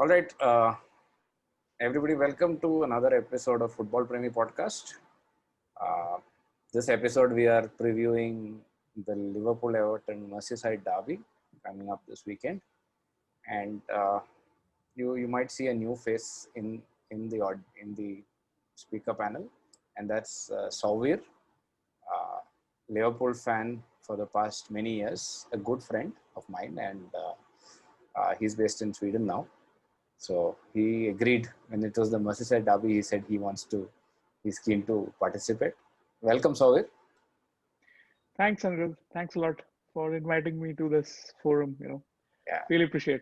All right, everybody, welcome to another episode of Football Premi Podcast. Uh, this episode, we are previewing the Liverpool Everton Merseyside Derby coming up this weekend, and you might see a new face in the speaker panel, and that's Souveer, Liverpool fan for the past many years, a good friend of mine, and he's based in Sweden now. So he agreed when it was the Merseyside Derby. He said he's keen to participate. Welcome, Souveer. Thanks, Anirudh. Thanks a lot for inviting me to this forum. Yeah, Really appreciate.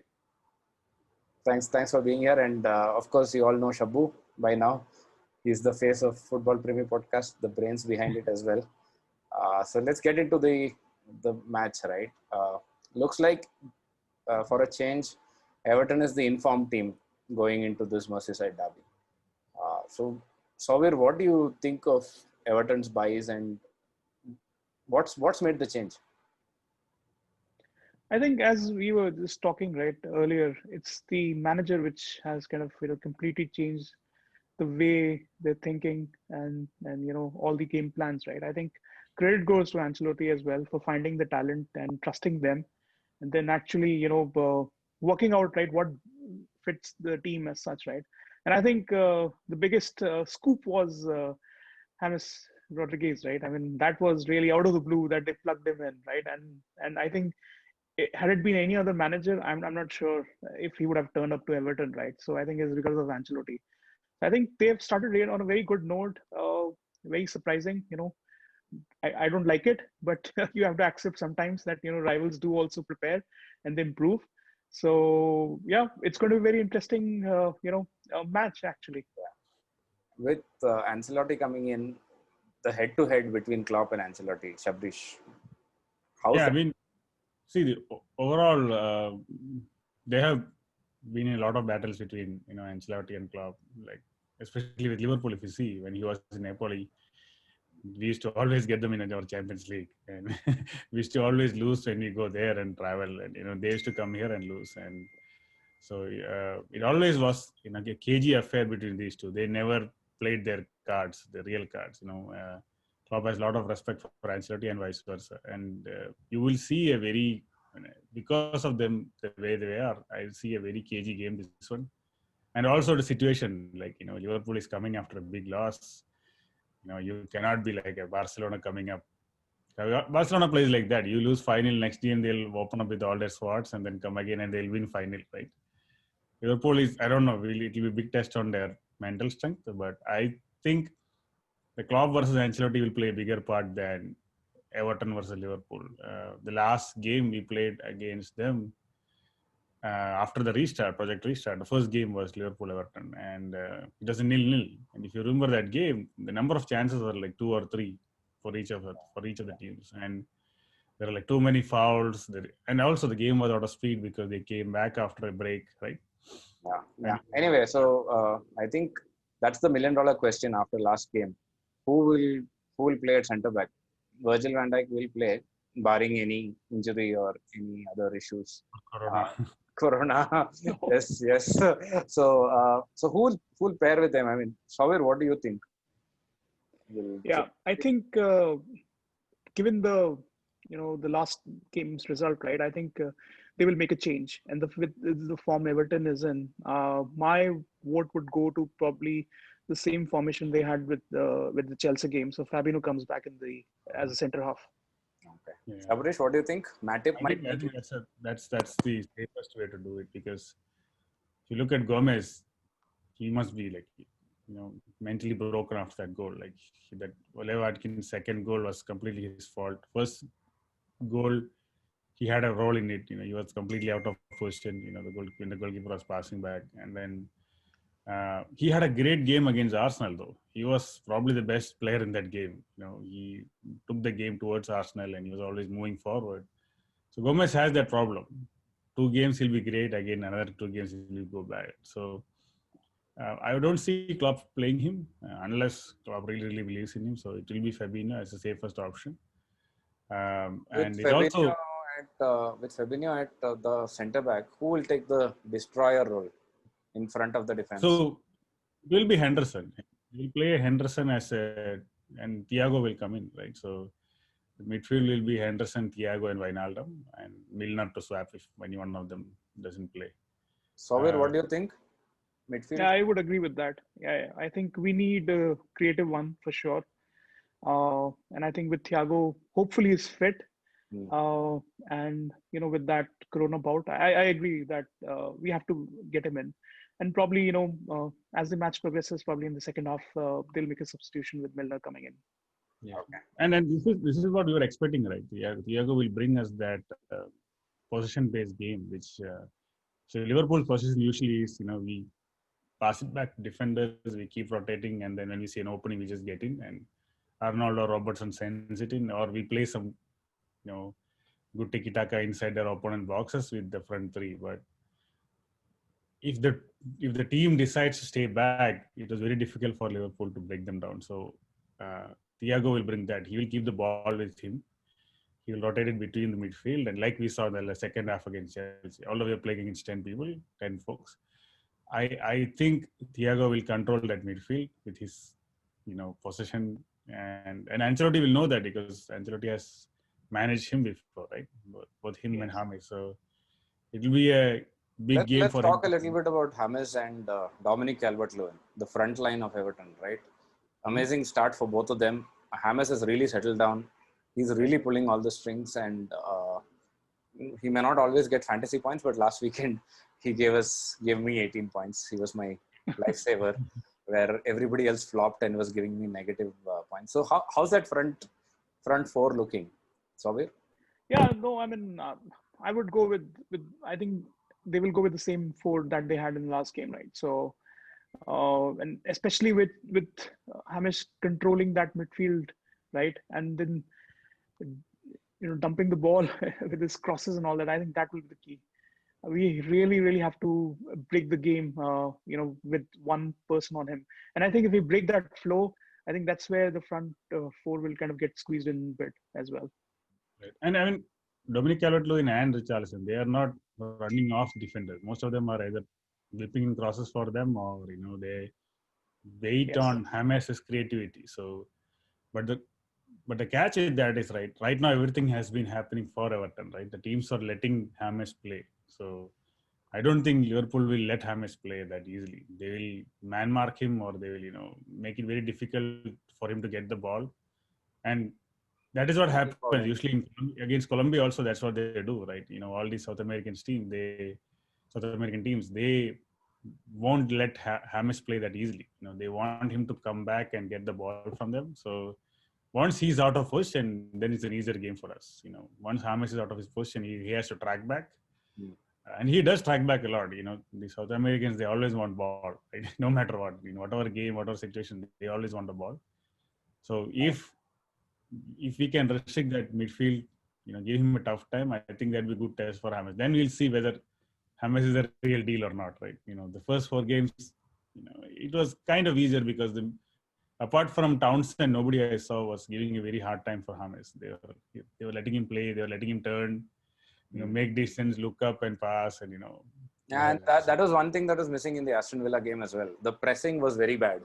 thanks for being here. And of course, you all know Shabu by now. He's the face of Football Premier Podcast, the brains behind it as well. So let's get into the match, right? Looks like for a change, Everton is the informed team going into this Merseyside Derby. So, Souveer, what do you think of Everton's buys and what's made the change? I think as we were just talking right earlier, it's the manager which has kind of completely changed the way they're thinking and all the game plans. Right. I think credit goes to Ancelotti as well for finding the talent and trusting them, and then actually working out right what fits the team as such. Right. And I think the biggest scoop was James Rodriguez, right? I mean, that was really out of the blue that they plugged him in, right? And I think had it been any other manager, I'm not sure if he would have turned up to Everton, right? So I think it's because of Ancelotti. I think they've started really on a very good note. Very surprising, I don't like it, but you have to accept sometimes that rivals do also prepare and they improve. So yeah, it's going to be very interesting, match actually. With Ancelotti coming in, the head-to-head between Klopp and Ancelotti, Sabarish, how's Yeah, I that? mean, see, overall, they have been in a lot of battles between Ancelotti and Klopp. Like especially with Liverpool, if you see when he was in Napoli, we used to always get them in our Champions League, and we used to always lose when we go there and travel. And they used to come here and lose, and so it always was a cagey affair between these two. They never played their cards, the real cards. Klopp has a lot of respect for Ancelotti and vice versa, and you will see a very because of them the way they are. I see a very cagey game this one, and also the situation like Liverpool is coming after a big loss. You cannot be like a Barcelona coming up. Barcelona plays like that. You lose final next game, they'll open up with all their squads and then come again and they'll win final, right? Liverpool is, I don't know, it will be a big test on their mental strength, but I think the Klopp versus Ancelotti will play a bigger part than Everton versus Liverpool. The last game we played against them after the project restart, the first game was Liverpool-Everton, and it was a 0-0. And if you remember that game, the number of chances were like 2 or 3 for each of the teams, and there are like too many fouls. And also the game was out of speed because they came back after a break, right? Yeah. Anyway, so I think that's the million-dollar question after last game. Who will play at centre back? Virgil van Dijk will play, barring any injury or any other issues. Corona. Corona. yes. So who will pair with them? I mean, Souveer, what do you think? Yeah, I think given the the last game's result, right? I think they will make a change, and with the form Everton is in, my vote would go to probably the same formation they had with the Chelsea game. So Fabinho comes back as a centre half. Okay. Yeah. Sabarish, what do you think? Matip I think that's the safest way to do it, because if you look at Gomez, he must be like mentally broken after that goal. Like that Oliver Atkins' second goal was completely his fault. First goal, he had a role in it. He was completely out of position. When the goalkeeper was passing back, and then he had a great game against Arsenal. Though he was probably the best player in that game. He took the game towards Arsenal, and he was always moving forward. So Gomez has that problem. 2 games he'll be great. Again, another 2 games he'll go bad. So I don't see Klopp playing him unless Klopp really believes in him. So it will be Fabinho as the safest option. And it also with Fabinho at the centre back, who will take the destroyer role? in front of the defense. So it will be Henderson. We'll play Henderson and Thiago will come in, right? So the midfield will be Henderson, Thiago, and Wijnaldum, and Milner to swap if any one of them doesn't play. Souveer, what do you think? Midfield? Yeah, I would agree with that. Yeah, I think we need a creative one for sure. And I think with Thiago, hopefully he's fit. And with that Corona bout, I agree that we have to get him in. And probably, as the match progresses, probably in the second half, they'll make a substitution with Milner coming in. Yeah. Okay. And then this is what we were expecting, right? Thiago will bring us that possession-based game, which so Liverpool's possession usually is, we pass it back to defenders, we keep rotating, and then when we see an opening, we just get in, and Arnold or Robertson sends it in, or we play some, good tiki-taka inside their opponent boxes with the front three. But if the team decides to stay back, it was very difficult for Liverpool to break them down. So Thiago will bring that. He will keep the ball with him. He will rotate it between the midfield, and like we saw in the second half against Chelsea, although we are playing against 10 people, 10 folks, I think Thiago will control that midfield with his, possession, and Ancelotti will know that because Ancelotti has managed him before, right? Both him and James. So it will be a big game for him. Let's talk a little bit about James and Dominic Calvert-Lewin, the front line of Everton, right? Amazing start for both of them. James has really settled down. He's really pulling all the strings, and he may not always get fantasy points, but last weekend he gave me 18 points. He was my lifesaver, where everybody else flopped and was giving me negative points. So how's that front four looking, Souveer? Yeah, no, I mean, I would go with I think they will go with the same four that they had in the last game, right? So, and especially with James controlling that midfield, right, and then dumping the ball with his crosses and all that. I think that will be the key. We really, really have to break the game, with one person on him. And I think if we break that flow, I think that's where the front four will kind of get squeezed in a bit as well. Right. And I mean, Dominic Calvert-Lewin and Richarlison, they are not running off defenders. Most of them are either whipping in crosses for them, or they wait on James' creativity. So, but the catch is that is right now everything has been happening for Everton, right? The teams are letting James play. So I don't think Liverpool will let James play that easily. They will man mark him, or they will make it very difficult for him to get the ball. And that is what happens usually against Colombia also. That's what they do, right? All these South American teams, they won't let James play that easily. They want him to come back and get the ball from them. So once he's out of position, then it's an easier game for us. Once James is out of his position, he has to track back. And he does track back a lot. The South Americans, they always want ball, right? No matter what, whatever game, whatever situation, they always want the ball. So if we can restrict that midfield, give him a tough time, I think that'd be a good test for James. Then we'll see whether James is a real deal or not, right? The first 4 games, it was kind of easier because apart from Townsend, nobody I saw was giving a very hard time for James. They were letting him play, they were letting him turn, make distance, look up and pass, and And that was one thing that was missing in the Aston Villa game as well. The pressing was very bad.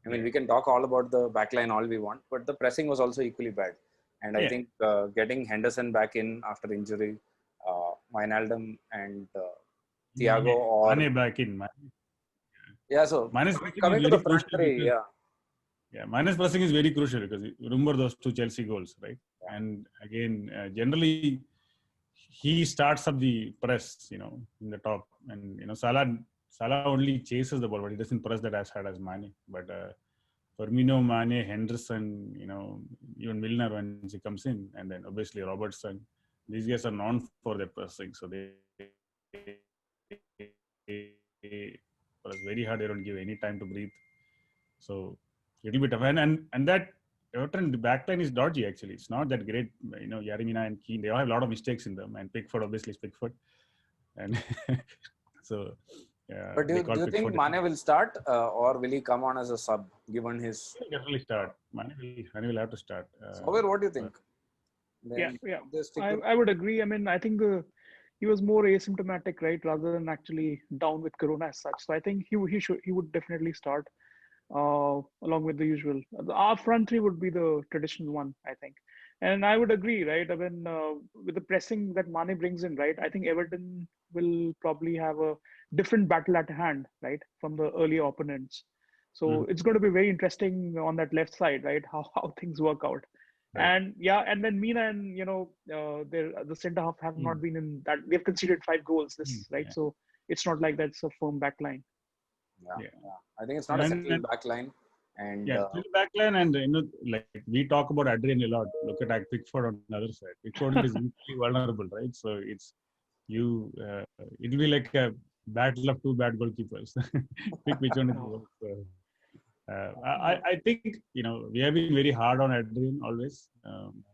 I mean, we can talk all about the backline all we want, but the pressing was also equally bad. And I think getting Henderson back in after injury, Wijnaldum and Thiago or Mane back in. So Mane's coming to the front three, Mane's pressing is very crucial because remember those 2 Chelsea goals, right? Yeah. And again, generally he starts up the press, in the top, and Salah only chases the ball, but he doesn't press that as hard as Mane. But Firmino, Mane, Henderson, even Milner when he comes in, and then obviously Robertson, these guys are known for their pressing, so they press very hard. They don't give any time to breathe. So a little bit of and that Everton, the backline is dodgy actually. It's not that great. Yarimina and Keane, they all have a lot of mistakes in them, and Pickford obviously is Pickford, and so. Yeah, but do you think Mane will start or will he come on as a sub given his? He'll definitely start. Mane will have to start. Souveer, what do you think? I would agree. I mean, I think he was more asymptomatic, right, rather than actually down with corona as such. So I think he would definitely start along with the usual. Our front three would be the traditional one, I think. And I would agree, right? I mean, with the pressing that Mane brings in, right? I think Everton will probably have a different battle at hand, right, from the earlier opponents. So it's going to be very interesting on that left side, right? How things work out. Right. And yeah, and then Mina and the centre half have not been in that. They've conceded 5 goals this, right? Yeah. So it's not like that's a firm back line. Yeah. I think it's not a settled back line. And still back line, and like we talk about Adrian a lot. Look at Pickford on the other side. Pickford is equally vulnerable, right? So it's it'll be like a battle of two bad goalkeepers. Pick which one is worse. I think we have been very hard on Adrian always,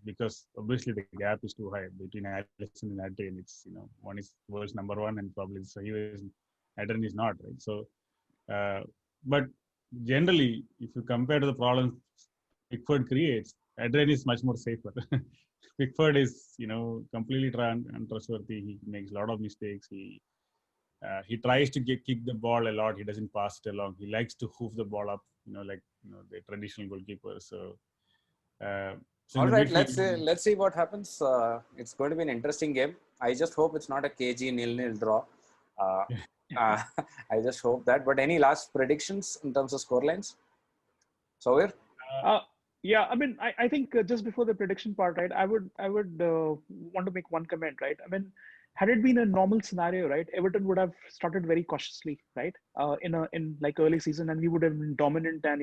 because obviously the gap is too high between Alisson and Adrian. It's one is world number one, and probably so Adrian is not, right. So, but generally, if you compare to the problems Pickford creates, Adrian is much more safer. Pickford is completely untrustworthy. He makes a lot of mistakes. He tries to kick the ball a lot. He doesn't pass it along. He likes to hoof the ball up, the traditional goalkeeper. So, all right, let's see what happens. It's going to be an interesting game. I just hope it's not a KG 0-0 draw. I just hope that. But any last predictions in terms of scorelines? Souveer? Yeah, I mean, I think just before the prediction part, right, I would want to make one comment, right? I mean, had it been a normal scenario, right, Everton would have started very cautiously, right, in like early season, and we would have been dominant, and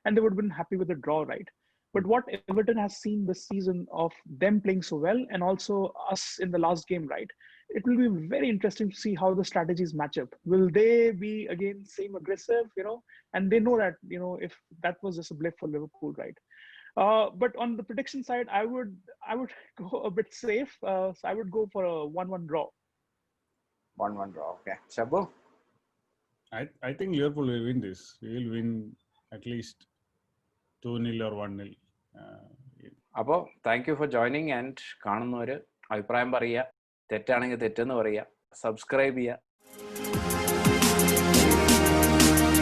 and they would have been happy with the draw, right? But what Everton has seen this season of them playing so well, and also us in the last game, right? It will be very interesting to see how the strategies match up. Will they be again same aggressive, And they know that if that was just a blip for Liverpool, right? But on the prediction side, I would go a bit safe. So I would go for a 1-1 draw. 1-1 draw. Okay, Shabu? I think Liverpool will win this. We will win at least 2-0 or 1-0. അപ്പോൾ thank you for joining and കാണുന്നവർ അഭിപ്രായം പറയുക, തെറ്റാണെങ്കിൽ തെറ്റെന്ന് പറയുക, subscribe ചെയ്യുക,